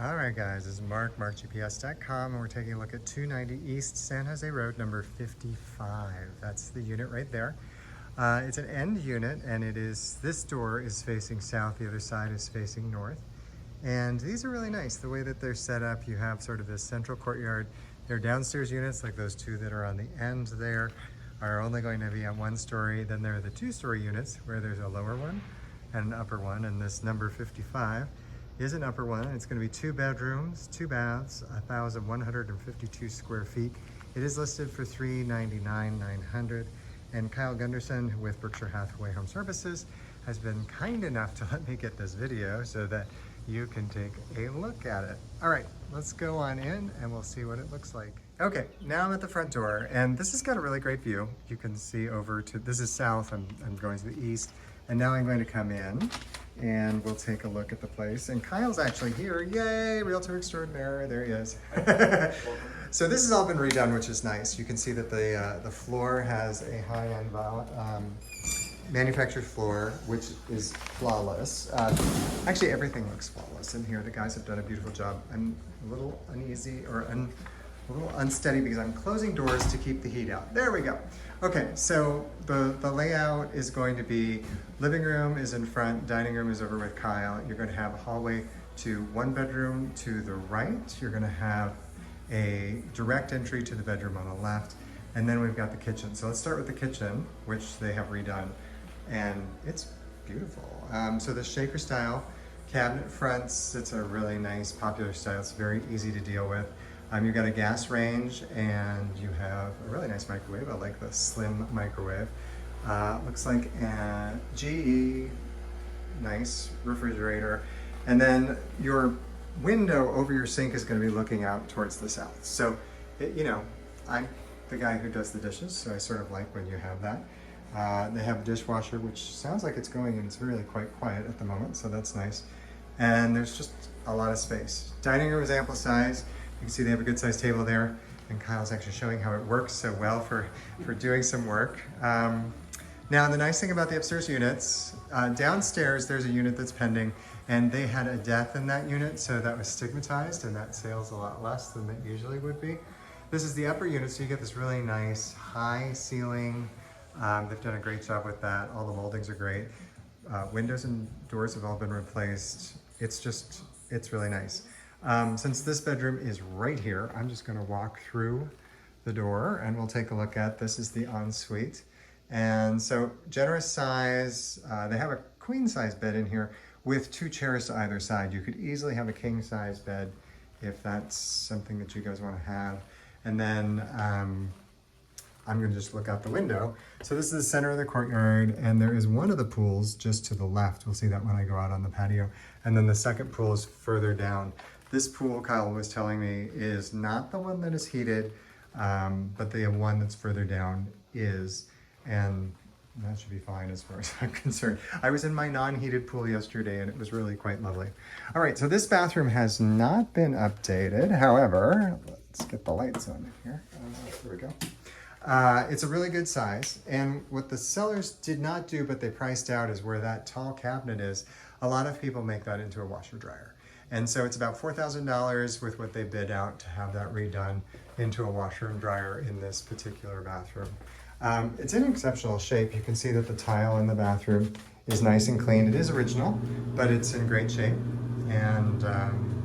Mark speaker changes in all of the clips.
Speaker 1: All right, guys, this is Mark, markgps.com, and we're taking a look at 290 East San Jose Road, number 55. That's the unit right there. It's an end unit, and this door is facing south, the other side is facing north. And these are really nice. The way that they're set up, you have sort of this central courtyard. They're downstairs units, like those two that are on the end there, are only going to be on one story. Then there are the two-story units, where there's a lower one and an upper one, and this number 55 is an upper one. It's going to be 2 bedrooms, 2 baths, 1,152 square feet. It is listed for $399,900. And Kyle Gunderson with Berkshire Hathaway Home Services has been kind enough to let me get this video so that you can take a look at it. All right, let's go on in and we'll see what it looks like. Okay, now I'm at the front door, and this has got a really great view. You can see over to, this is south, I'm going to the east, and now I'm going to come in and we'll take a look at the place. And Kyle's actually here. Yay, Realtor extraordinaire, there he is. So this has all been redone, which is nice. You can see that the floor has a high-end manufactured floor, which is flawless. Actually, everything looks flawless in here. The guys have done a beautiful job. I'm a little uneasy or a little unsteady because I'm closing doors to keep the heat out. There we go. Okay, so the layout is going to be living room is in front, dining room is over with Kyle. You're going to have a hallway to one bedroom to the right. You're going to have a direct entry to the bedroom on the left, and then we've got the kitchen. So let's start with the kitchen, which they have redone, and it's beautiful. So the shaker style cabinet fronts, it's a really nice popular style. It's very easy to deal with. You've got a gas range, and you have a really nice microwave. I like the slim microwave. Looks like a GE, nice refrigerator. And then your window over your sink is going to be looking out towards the south. So, I'm the guy who does the dishes, so I sort of like when you have that. They have a dishwasher, which sounds like it's going, and it's really quite quiet at the moment, so that's nice. And there's just a lot of space. Dining room is ample size. You can see they have a good sized table there, and Kyle's actually showing how it works so well for doing some work. Now, the nice thing about the upstairs units, downstairs there's a unit that's pending, and they had a death in that unit, so that was stigmatized, and that sale's a lot less than it usually would be. This is the upper unit, so you get this really nice high ceiling. They've done a great job with that. All the moldings are great. Windows and doors have all been replaced. It's really nice. Since this bedroom is right here, I'm just gonna walk through the door and we'll take a look at, this is the ensuite. And so generous size, they have a queen size bed in here with 2 chairs to either side. You could easily have a king size bed if that's something that you guys wanna have. And then I'm gonna just look out the window. So this is the center of the courtyard, and there is one of the pools just to the left. We'll see that when I go out on the patio. And then the second pool is further down. This pool, Kyle was telling me, is not the one that is heated, but the one that's further down is, and that should be fine as far as I'm concerned. I was in my non-heated pool yesterday, and it was really quite lovely. All right, so this bathroom has not been updated. However, let's get the lights on here. There we go. It's a really good size, and what the sellers did not do, but they priced out, is where that tall cabinet is. A lot of people make that into a washer dryer. And so it's about $4,000 with what they bid out to have that redone into a washer and dryer in this particular bathroom. It's in exceptional shape. You can see that the tile in the bathroom is nice and clean. It is original, but it's in great shape. And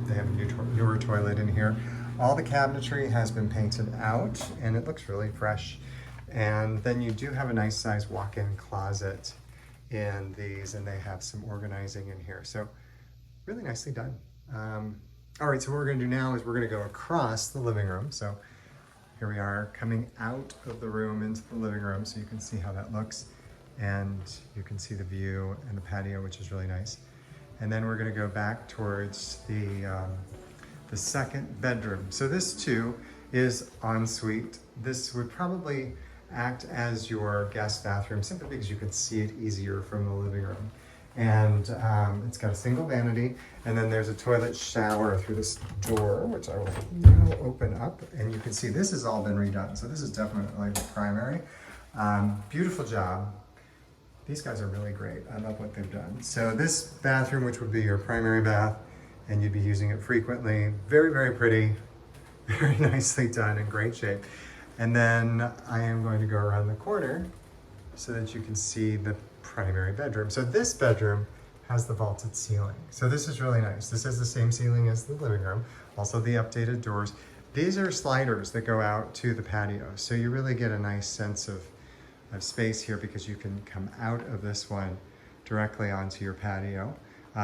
Speaker 1: they have a newer toilet in here. All the cabinetry has been painted out, and it looks really fresh. And then you do have a nice size walk-in closet in these, and they have some organizing in here. So really nicely done. All right, so what we're gonna do now is we're gonna go across the living room. So here we are coming out of the room into the living room, so you can see how that looks. And you can see the view and the patio, which is really nice. And then we're gonna go back towards the second bedroom. So this too is ensuite. This would probably act as your guest bathroom simply because you can see it easier from the living room. And it's got a single vanity, and then there's a toilet shower through this door, which I will now open up, and you can see this has all been redone. So this is definitely the primary. Beautiful job. These guys are really great. I love what they've done. So this bathroom, which would be your primary bath, and you'd be using it frequently. Very, very pretty, very nicely done, in great shape. And then I am going to go around the corner so that you can see the primary bedroom. So this bedroom has the vaulted ceiling. So this is really nice. This has the same ceiling as the living room, also the updated doors. These are sliders that go out to the patio. So you really get a nice sense of space here because you can come out of this one directly onto your patio.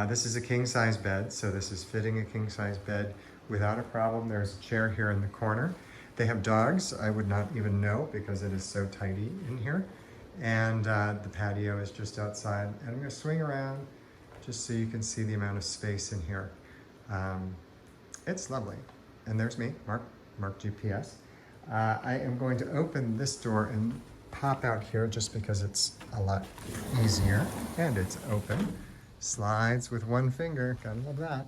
Speaker 1: This is a king size bed. So this is fitting a king size bed without a problem. There's a chair here in the corner. They have dogs. I would not even know because it is so tidy in here. And the patio is just outside. And I'm gonna swing around just so you can see the amount of space in here. It's lovely. And there's me, Mark GPS. I am going to open this door and pop out here just because it's a lot easier. And it's open. Slides with one finger, gotta love that.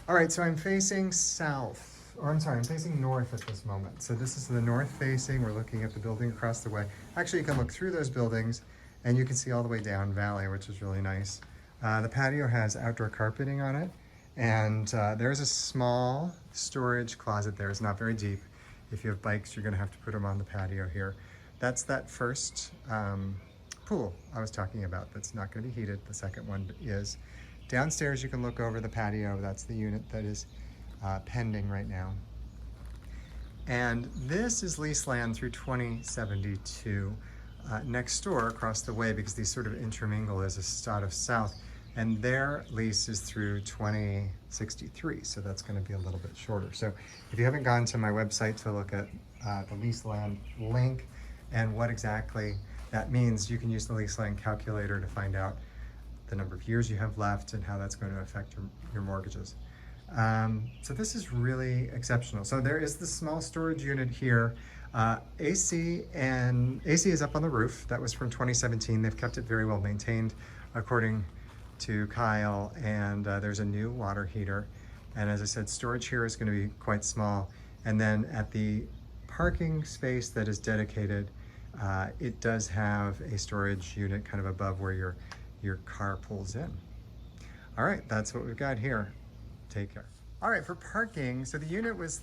Speaker 1: All right, so I'm facing south, or I'm sorry, I'm facing north at this moment. So this is the north facing. We're looking at the building across the way. Actually, you can look through those buildings and you can see all the way down valley, which is really nice. The patio has outdoor carpeting on it, and there's a small storage closet there. It's not very deep. If you have bikes, you're gonna have to put them on the patio here. That's that first pool I was talking about that's not gonna be heated. The second one is. Downstairs, you can look over the patio. That's the unit that is pending right now. And this is lease land through 2072. Next door, across the way, because these sort of intermingle, is Estados South. And their lease is through 2063, so that's going to be a little bit shorter. So if you haven't gone to my website to look at the lease land link and what exactly that means, you can use the lease land calculator to find out the number of years you have left and how that's going to affect your mortgages. So this is really exceptional. So there is the small storage unit here. AC is up on the roof. That was from 2017. They've kept it very well maintained, according to Kyle, and there's a new water heater. And as I said, storage here is going to be quite small. And then at the parking space that is dedicated, it does have a storage unit kind of above where your car pulls in. All right, that's what we've got here. Take care. All right, for parking, so the unit was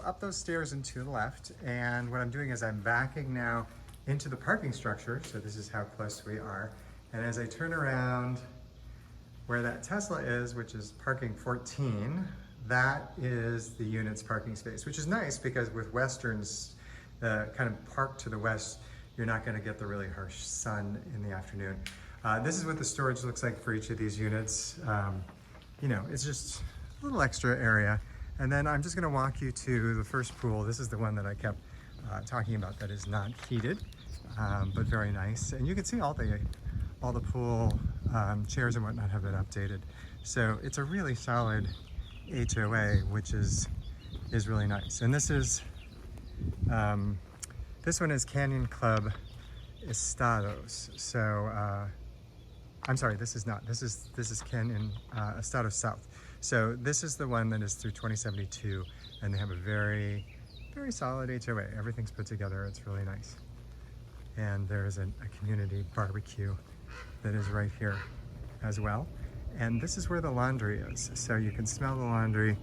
Speaker 1: up those stairs and to the left, and what I'm doing is I'm backing now into the parking structure, so this is how close we are. And as I turn around where that Tesla is, which is parking 14, that is the unit's parking space, which is nice because with Westerns, the kind of park to the west, you're not gonna get the really harsh sun in the afternoon. This is what the storage looks like for each of these units. You know, it's just a little extra area. And then I'm just gonna walk you to the first pool. This is the one that I kept talking about that is not heated, but very nice. And you can see all the pool chairs and whatnot have been updated. So it's a really solid HOA, which is really nice. And this is, this one is Canyon Club Estados. So, I'm sorry, this is not. This is Canyon Estados South. So this is the one that is through 2072, and they have a very, very solid HOA. Everything's put together. It's really nice. And there's a community barbecue that is right here as well. And this is where the laundry is. So you can smell the laundry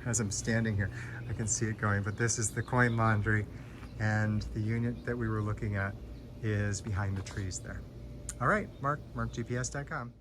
Speaker 1: as I'm standing here. I can see it going, but this is the coin laundry, and the unit that we were looking at is behind the trees there. All right, markgps.com.